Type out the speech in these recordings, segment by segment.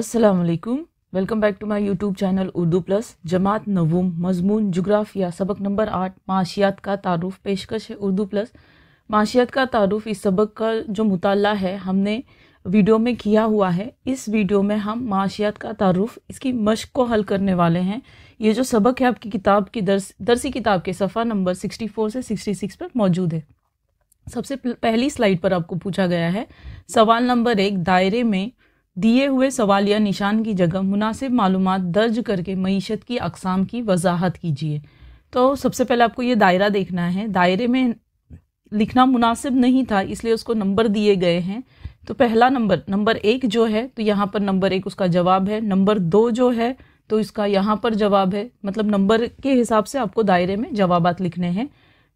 अस्सलाम वालेकुम। Welcome back to my YouTube channel Urdu plus. जमात नवूम मजमून जुग्राफिया सबक नंबर 8 माशियात का तारुफ पेशकश है उर्दू प्लस। माशियात का तारुफ इस सबक का जो मुताला है हमने वीडियो में किया हुआ है। इस वीडियो में हम माशियात का तारुफ इसकी मश्क को हल करने वाले हैं। ये जो सबक है आपकी किताब की दरसी किताब के सफ़ा नंबर 64 से 66 पर मौजूद है। सबसे पहली स्लाइड पर आपको पूछा गया है सवाल नंबर 1, दायरे में दिए हुए सवाल या निशान की जगह मुनासिब मालूमात दर्ज करके मईशत की अक़साम की वजाहत कीजिए। तो सबसे पहले आपको ये दायरा देखना है। दायरे में लिखना मुनासिब नहीं था इसलिए उसको नंबर दिए गए हैं। तो पहला नंबर 1 जो है तो यहाँ पर नंबर 1 उसका जवाब है। नंबर 2 जो है तो इसका यहाँ पर जवाब है। मतलब नंबर के हिसाब से आपको दायरे में जवाबात लिखने हैं।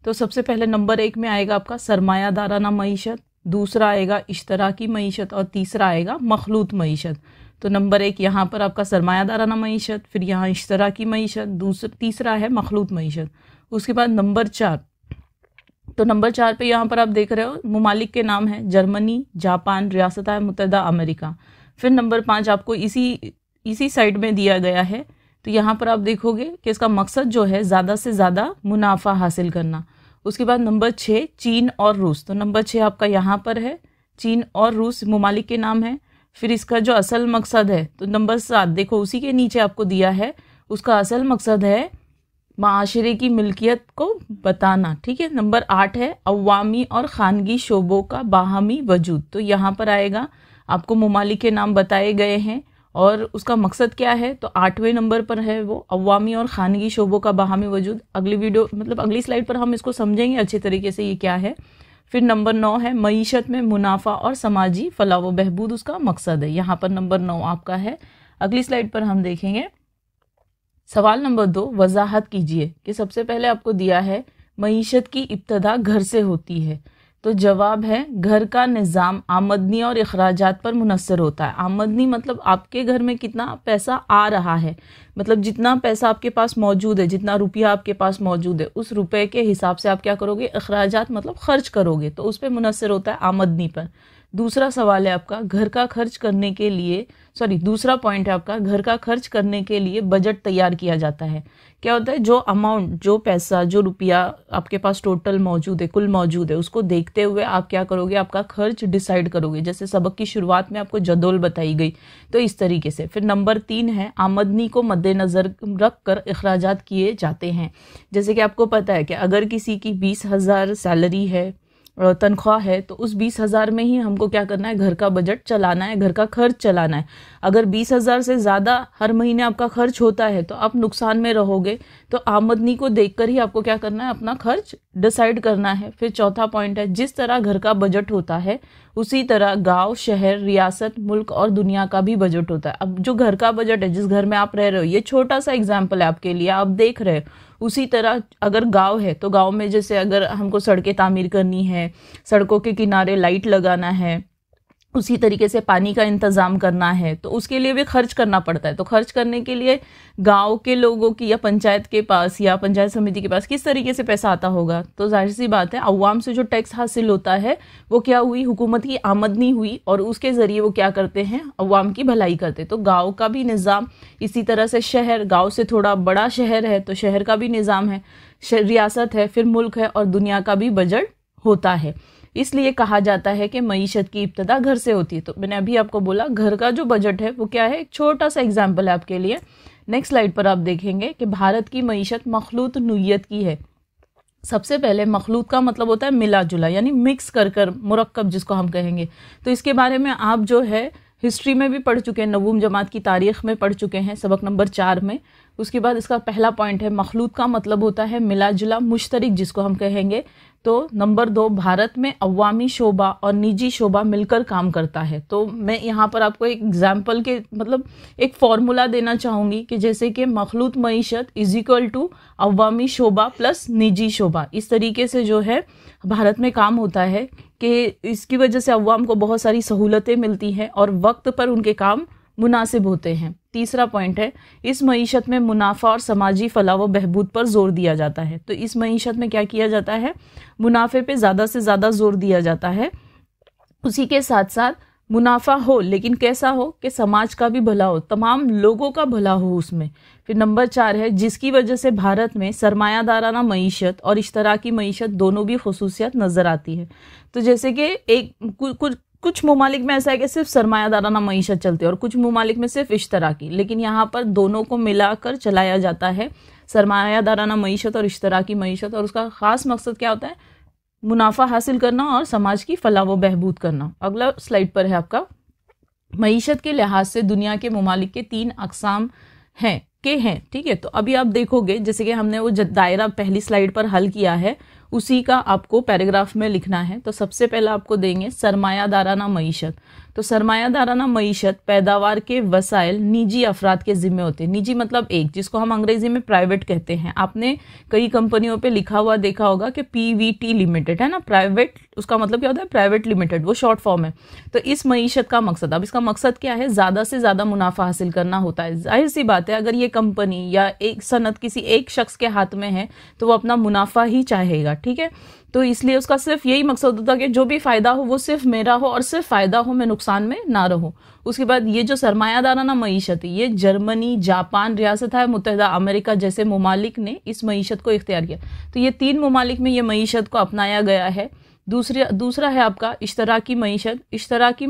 तो सबसे पहले नंबर 1 में आएगा आपका सरमायादाराना मईशत, दूसरा आएगा इश्तराकी मईशत और तीसरा आएगा मखलूत मईशत। तो नंबर 1 यहाँ पर आपका सरमायादाराना मईशत, फिर यहाँ इश्तराकी मईशत, तीसरा है मखलूत मईशत। उसके बाद नंबर 4, तो नंबर 4 पे यहाँ पर आप देख रहे हो मुमालिक के नाम है जर्मनी, जापान, रियासत मुत्तहिदा अमेरिका। फिर नंबर 5 आपको इसी साइड में दिया गया है। तो यहाँ पर आप देखोगे कि इसका मकसद जो है ज़्यादा से ज़्यादा मुनाफा हासिल करना। उसके बाद नंबर 6 चीन और रूस। तो नंबर 6 आपका यहाँ पर है, चीन और रूस मुमालिक के नाम है। फिर इसका जो असल मकसद है तो नंबर 7 देखो उसी के नीचे आपको दिया है, उसका असल मकसद है माशरे की मिल्कियत को बताना। ठीक है। नंबर 8 है अवामी और खानगी शोबों का बाहमी वजूद। तो यहाँ पर आएगा आपको मुमालिक के नाम बताए गए हैं और उसका मकसद क्या है। तो 8वें नंबर पर है वो अवामी और खानगी शोबों का बाहमी वजूद। अगली स्लाइड पर हम इसको समझेंगे अच्छे तरीके से ये क्या है। फिर नंबर 9 है मईशत में मुनाफा और समाजी फलाह व बहबूद उसका मकसद है। यहाँ पर नंबर 9 आपका है। अगली स्लाइड पर हम देखेंगे सवाल नंबर 2, वजाहत कीजिए कि सबसे पहले आपको दिया है मईशत की इब्तदा घर से होती है। तो जवाब है घर का निज़ाम आमदनी और अखराजात पर मुनस्सर होता है। आमदनी मतलब आपके घर में कितना पैसा आ रहा है, मतलब जितना पैसा आपके पास मौजूद है, जितना रुपया आपके पास मौजूद है उस रुपए के हिसाब से आप क्या करोगे, अखराजात मतलब खर्च करोगे, तो उस पर मुनस्सर होता है आमदनी पर। दूसरा सवाल है आपका घर का खर्च करने के लिए दूसरा पॉइंट है आपका घर का खर्च करने के लिए बजट तैयार किया जाता है। क्या होता है, जो अमाउंट, जो पैसा, जो रुपया आपके पास टोटल मौजूद है, कुल मौजूद है, उसको देखते हुए आप क्या करोगे, आपका खर्च डिसाइड करोगे। जैसे सबक की शुरुआत में आपको जदोल बताई गई, तो इस तरीके से। फिर नंबर 3 है आमदनी को मद्देनज़र रख कर अखराजात किए जाते हैं। जैसे कि आपको पता है कि अगर किसी की 20,000 सैलरी है, तनख्वाह है, तो उस 20,000 में ही हमको क्या करना है, घर का बजट चलाना है, घर का खर्च चलाना है। अगर 20,000 से ज़्यादा हर महीने आपका खर्च होता है तो आप नुकसान में रहोगे। तो आमदनी को देखकर ही आपको क्या करना है, अपना खर्च डिसाइड करना है। फिर चौथा पॉइंट है जिस तरह घर का बजट होता है उसी तरह गांव, शहर, रियासत, मुल्क और दुनिया का भी बजट होता है। अब जो घर का बजट है, जिस घर में आप रह रहे हो, ये छोटा सा एग्जाम्पल है आपके लिए, आप देख रहे हो। उसी तरह अगर गांव है तो गांव में जैसे अगर हमको सड़कें तामीर करनी है, सड़कों के किनारे लाइट लगाना है, उसी तरीके से पानी का इंतज़ाम करना है, तो उसके लिए भी खर्च करना पड़ता है। तो खर्च करने के लिए गांव के लोगों की या पंचायत के पास या पंचायत समिति के पास किस तरीके से पैसा आता होगा, तो जाहिर सी बात है अवाम से जो टैक्स हासिल होता है वो क्या हुई, हुकूमत की आमदनी हुई, और उसके ज़रिए वो क्या करते हैं, अवाम की भलाई करते। तो गाँव का भी निज़ाम, इसी तरह से शहर, गाँव से थोड़ा बड़ा शहर है तो शहर का भी निज़ाम है, रियासत है, फिर मुल्क है और दुनिया का भी बजट होता है। इसलिए कहा जाता है कि मईशत की इब्तदा घर से होती है। तो मैंने अभी आपको बोला घर का जो बजट है वो क्या है, एक छोटा सा एग्जाम्पल है आपके लिए। नेक्स्ट स्लाइड पर आप देखेंगे कि भारत की मईशत मखलूत नूयत की है। सबसे पहले मखलूत का मतलब होता है मिला जुला, यानी मिक्स कर मुरक्कब जिसको हम कहेंगे। तो इसके बारे में आप जो है हिस्ट्री में भी पढ़ चुके हैं, नवूम जमात की तारीख में पढ़ चुके हैं, सबक नंबर 4 में। उसके बाद इसका पहला पॉइंट है मखलूत का मतलब होता है मिला जुला, मुश्तरिक जिसको हम कहेंगे। तो नंबर 2 भारत में अवामी शोबा और निजी शोबा मिलकर काम करता है। तो मैं यहाँ पर आपको एक एग्जाम्पल के एक फॉर्मूला देना चाहूँगी कि जैसे कि मखलूत मईशत इज इक्वल टू अवामी शोबा प्लस निजी शोबा। इस तरीके से जो है भारत में काम होता है कि इसकी वजह से अवाम को बहुत सारी सहूलतें मिलती हैं और वक्त पर उनके काम मुनासिब होते हैं। तीसरा पॉइंट है इस मईशत में मुनाफा और समाजी फलाह व बहबूद पर जोर दिया जाता है। तो इस मईशत में क्या किया जाता है, मुनाफे पे ज़्यादा से ज़्यादा जोर दिया जाता है। उसी के साथ साथ मुनाफा हो, लेकिन कैसा हो कि समाज का भी भला हो, तमाम लोगों का भला हो उसमें। फिर नंबर 4 है जिसकी वजह से भारत में सरमायादाराना मईशत और इश्तराकी मईशत दोनों भी खुसूसियत नजर आती है। तो जैसे कि कुछ ममालिक में ऐसा है कि सिर्फ सरमायादाराना मईशत चलती है और कुछ ममालिक में सिर्फ इश्तराकी, लेकिन यहाँ पर दोनों को मिलाकर चलाया जाता है, सरमायादाराना मईशत और इश्तराकी मईशत। और उसका खास मकसद क्या होता है? मुनाफा हासिल करना और समाज की फलाह व बहबूद करना। अगला स्लाइड पर है आपका, मईशत के लिहाज से दुनिया के ममालिक के 3 अकसाम हैं, ठीक है। तो अभी आप देखोगे जैसे कि हमने वो दायरा पहली स्लाइड पर हल किया है, उसी का आपको पैराग्राफ में लिखना है। तो सबसे पहले आपको देंगे सरमायादाराना मईशत। तो सरमायादाराना मईशत पैदावार के वसाइल निजी अफराद के जिम्मे होते हैं। निजी मतलब एक, जिसको हम अंग्रेजी में प्राइवेट कहते हैं। आपने कई कंपनियों पे लिखा हुआ देखा होगा कि PVT लिमिटेड है ना, प्राइवेट, उसका मतलब क्या होता है? प्राइवेट लिमिटेड, वो शॉर्ट फॉर्म है। तो इस मईशत का मकसद, अब इसका मकसद क्या है? ज्यादा से ज्यादा मुनाफा हासिल करना होता है। जाहिर सी बात है, अगर ये कंपनी या एक सनत किसी एक शख्स के हाथ में है तो वो अपना मुनाफा ही चाहेगा, ठीक है। तो इसलिए उसका सिर्फ यही मकसद होता है कि जो भी फायदा हो वो सिर्फ मेरा हो और सिर्फ फायदा हो, मैं नुकसान में ना रहूं। उसके बाद ये जो सरमायादाराना मईशत है, ये जर्मनी, जापान, रियासत मुत्तहिदा अमेरिका जैसे ममालिक ने इस मईशत को इख्तियार किया। तो ये 3 ममालिक में ये मईशत को अपनाया गया है। दूसरा है आपका इश्तराकी मईशत। इश्तराकी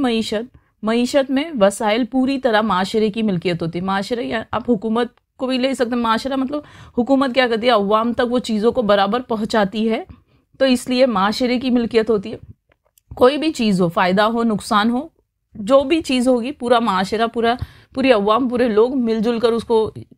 मईशत में वसाइल पूरी तरह माशरे की मिल्कियत होती है। माशरे या आप हुकूमत को भी ले सकते हैं। माशरा मतलब हुकूमत क्या करती है? अवाम तक वो चीज़ों को बराबर पहुंचाती है, तो इसलिए माशरे की मिल्कियत होती है। कोई भी चीज़ हो, फायदा हो, नुकसान हो, जो भी चीज़ होगी, पूरा माशरा, पूरी अवाम, पूरे लोग मिलजुल कर उसको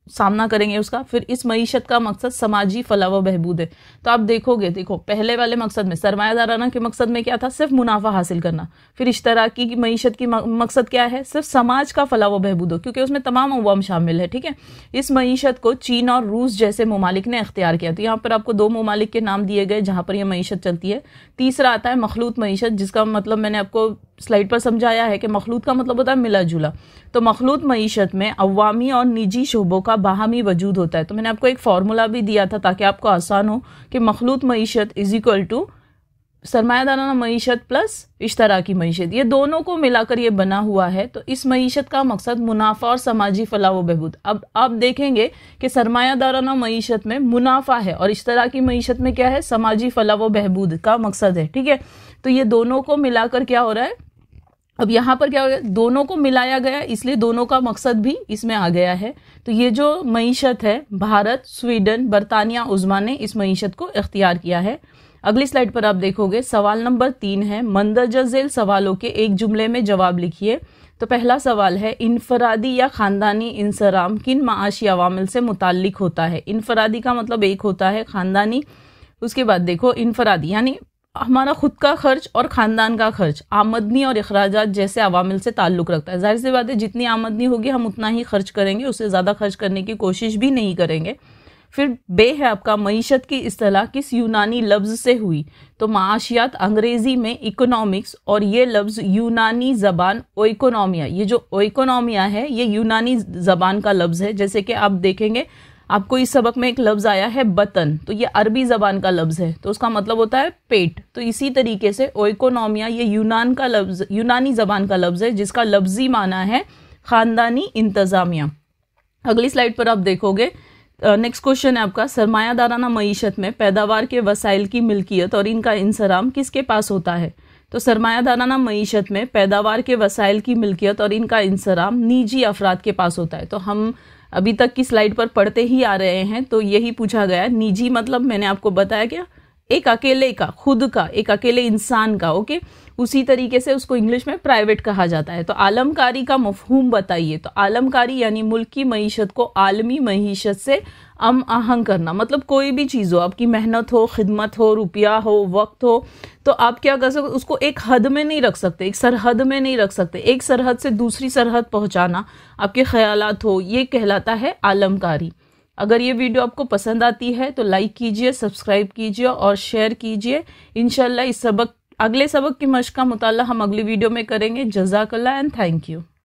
सामना करेंगे उसका। फिर इस मईशत का मकसद समाजी फलाह व बहबूद है। तो आप देखो पहले वाले मकसद में, सरमायादाराना के मकसद में क्या था? सिर्फ मुनाफा हासिल करना। फिर इश्तराकी की मईशत की मकसद क्या है? सिर्फ समाज का फलाह व बहबूद हो, क्योंकि उसमें तमाम अवाम शामिल है, ठीक है। इस मईशत को चीन और रूस जैसे ममालिक ने इख्तियार किया। तो यहाँ पर आपको 2 ममालिक के नाम दिए गए जहाँ पर यह मईशत चलती है। तीसरा आता है मखलूत मईशत, जिसका मतलब मैंने आपको स्लाइड पर समझाया है कि मखलूत का मतलब होता है मिला जुला। तो मखलूत मईशत में अवामी और निजी शोबों का बाहमी वजूद होता है। तो मैंने आपको एक फार्मूला भी दिया था ताकि आपको आसान हो कि मखलूत मईशत इज इक्वल टू सरमायादाराना मईशत प्लस इश्तराकी मईशत, ये दोनों को मिलाकर ये बना हुआ है। तो इस मईशत का मकसद मुनाफा और समाजी फलाह व बहबूद। अब आप देखेंगे कि सरमायादाराना मईशत में मुनाफा है और इश्तराकी मईशत में क्या है? समाजी फलाह व बहबूद का मकसद है, ठीक है। तो ये दोनों को मिलाकर क्या हो रहा है? अब यहाँ पर क्या हो गया? दोनों को मिलाया गया, इसलिए दोनों का मकसद भी इसमें आ गया है। तो ये जो मईशत है, भारत, स्वीडन, बरतानिया उज़्मा ने इस मईशत को इख्तियार किया है। अगली स्लाइड पर आप देखोगे सवाल नंबर 3 है, मंदरजा झेल सवालों के एक जुमले में जवाब लिखिए। तो पहला सवाल है, इनफरादी या खानदानी इंसराम किन माशी अवामिल से मुताल्लिक होता है? इनफरादी का मतलब एक होता है, खानदानी, उसके बाद देखो इनफरादी यानी हमारा खुद का खर्च और खानदान का खर्च आमदनी और अखराजात जैसे अवामिल से ताल्लुक़ रखता है। जाहिर सी बात है, जितनी आमदनी होगी हम उतना ही खर्च करेंगे, उससे ज़्यादा खर्च करने की कोशिश भी नहीं करेंगे। फिर बे है आपका, मईशत की इस्तिलाह किस यूनानी लफ्ज़ से हुई? तो माशियात अंग्रेज़ी में इकोनॉमिक्स और ये लफ्ज़ यूनानी ज़बान ओइकोनॉमिया, ये जो ओइकोनॉमिया है ये यूनानी ज़बान का लफ्ज़ है। जैसे कि आप देखेंगे आपको इस सबक में एक लफ्ज़ आया है बतन, तो ये अरबी ज़बान का लफ्ज़ है, तो उसका मतलब होता है पेट। तो इसी तरीके से ओइकोनॉमिया ये यूनानी ज़बान का लफ्ज़ है जिसका लफ्ज़ी माना है ख़ानदानी इंतज़ामिया। अगली स्लाइड पर आप देखोगे नेक्स्ट क्वेश्चन है आपका, सरमायादाराना मईशत में पैदावार के वसाइल की मिल्कियत और इनका इंसराम किसके पास होता है? तो सरमायादाराना मईशत में पैदावार के वसाइल की मिल्कियत और इनका इंसराम निजी अफराद के पास होता है। तो हम अभी तक की स्लाइड पर पढ़ते ही आ रहे हैं, तो यही पूछा गया है। निजी मतलब मैंने आपको बताया क्या, एक अकेले का, खुद का, एक अकेले इंसान का, ओके। उसी तरीके से उसको इंग्लिश में प्राइवेट कहा जाता है। तो आलमकारी का मफहूम बताइए। तो आलमकारी यानी मुल्क की मईशत को आलमी मईशत से हम आहंग करना, मतलब कोई भी चीज़ हो, आपकी मेहनत हो, खिदमत हो, रुपया हो, वक्त हो, तो आप क्या कर सकते, उसको एक हद में नहीं रख सकते, एक सरहद में नहीं रख सकते। एक सरहद से दूसरी सरहद पहुंचाना आपके ख्यालात हो, ये कहलाता है आलमकारी। अगर ये वीडियो आपको पसंद आती है तो लाइक कीजिए, सब्सक्राइब कीजिए और शेयर कीजिए। इंशाल्लाह इस अगले सबक की मश्क का मुताला हम अगली वीडियो में करेंगे। जज़ाकल्लाह एंड थैंक यू।